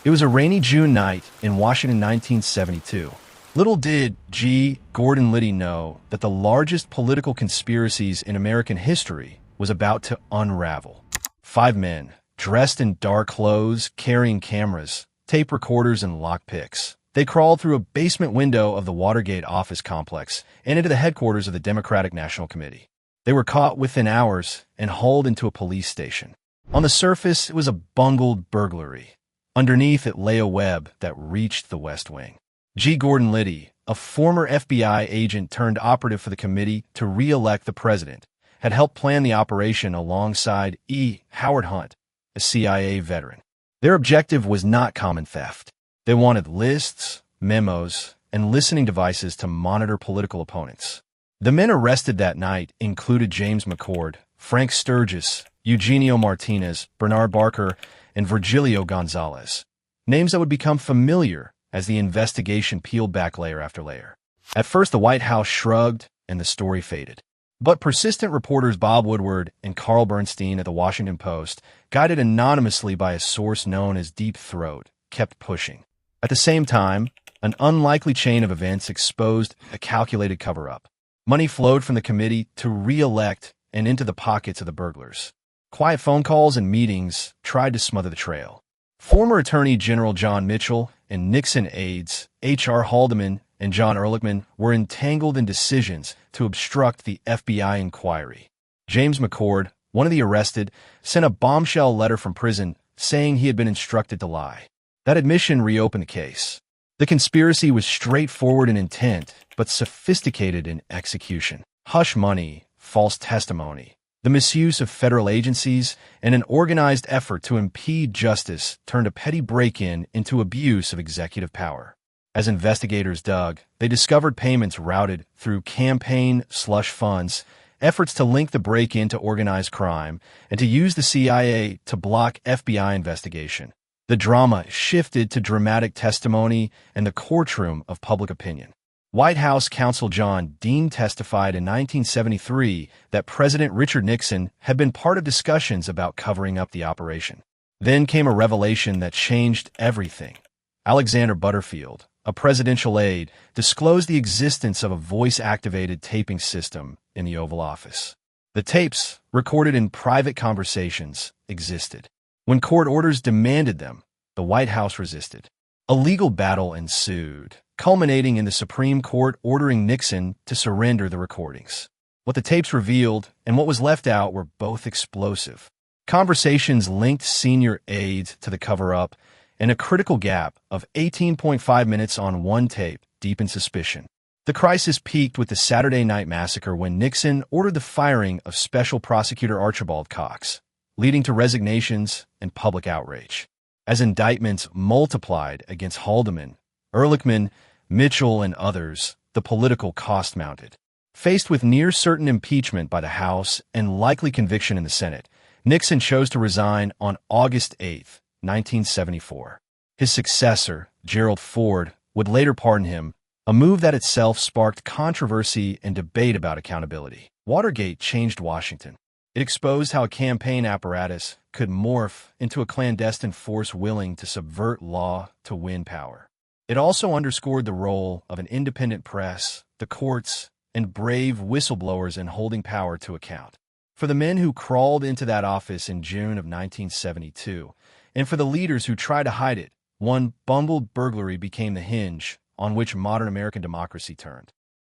It was a rainy June night in Washington 1972. Little did G. Gordon Liddy know that the largest political conspiracies in American history was about to unravel. 5 men, dressed in dark clothes, carrying cameras, tape recorders, and lockpicks. They crawled through a basement window of the Watergate office complex and into the headquarters of the Democratic National Committee. They were caught within hours and hauled into a police station. On the surface, it was a bungled burglary. Underneath it lay a web that reached the West Wing. G. Gordon Liddy, a former FBI agent turned operative for the committee to re-elect the president, had helped plan the operation alongside E. Howard Hunt, a CIA veteran. Their objective was not common theft. They wanted lists, memos, and listening devices to monitor political opponents. The men arrested that night included James McCord, Frank Sturgis, Eugenio Martinez, Bernard Barker, and Virgilio Gonzalez. Names that would become familiar as the investigation peeled back layer after layer. At first, the White House shrugged and the story faded. But persistent reporters Bob Woodward and Carl Bernstein at the Washington Post, guided anonymously by a source known as Deep Throat, kept pushing. At the same time, an unlikely chain of events exposed a calculated cover-up. Money flowed from the committee to re-elect and into the pockets of the burglars. Quiet phone calls and meetings tried to smother the trail. Former Attorney General John Mitchell and Nixon aides H.R. Haldeman and John Ehrlichman were entangled in decisions to obstruct the FBI inquiry. James McCord, one of the arrested, sent a bombshell letter from prison saying he had been instructed to lie. That admission reopened the case. The conspiracy was straightforward in intent, but sophisticated in execution. Hush money, false testimony, the misuse of federal agencies, and an organized effort to impede justice turned a petty break-in into abuse of executive power. As investigators dug, they discovered payments routed through campaign slush funds, efforts to link the break-in to organized crime, and to use the CIA to block FBI investigation. The drama shifted to dramatic testimony and the courtroom of public opinion. White House counsel John Dean testified in 1973 that President Richard Nixon had been part of discussions about covering up the operation. Then came a revelation that changed everything. Alexander Butterfield, a presidential aide, disclosed the existence of a voice-activated taping system in the Oval Office. The tapes, recorded in private conversations, existed. When court orders demanded them, the White House resisted. A legal battle ensued, culminating in the Supreme Court ordering Nixon to surrender the recordings. What the tapes revealed and what was left out were both explosive. Conversations linked senior aides to the cover-up, and a critical gap of 18.5 minutes on one tape deepened suspicion. The crisis peaked with the Saturday Night Massacre when Nixon ordered the firing of Special Prosecutor Archibald Cox, leading to resignations and public outrage. As indictments multiplied against Haldeman, Ehrlichman, Mitchell, and others, the political cost mounted. Faced with near-certain impeachment by the House and likely conviction in the Senate, Nixon chose to resign on August 8, 1974. His successor, Gerald Ford, would later pardon him, a move that itself sparked controversy and debate about accountability. Watergate changed Washington. It exposed how a campaign apparatus could morph into a clandestine force willing to subvert law to win power. It also underscored the role of an independent press, the courts, and brave whistleblowers in holding power to account. For the men who crawled into that office in June of 1972, and for the leaders who tried to hide it, one bungled burglary became the hinge on which modern American democracy turned.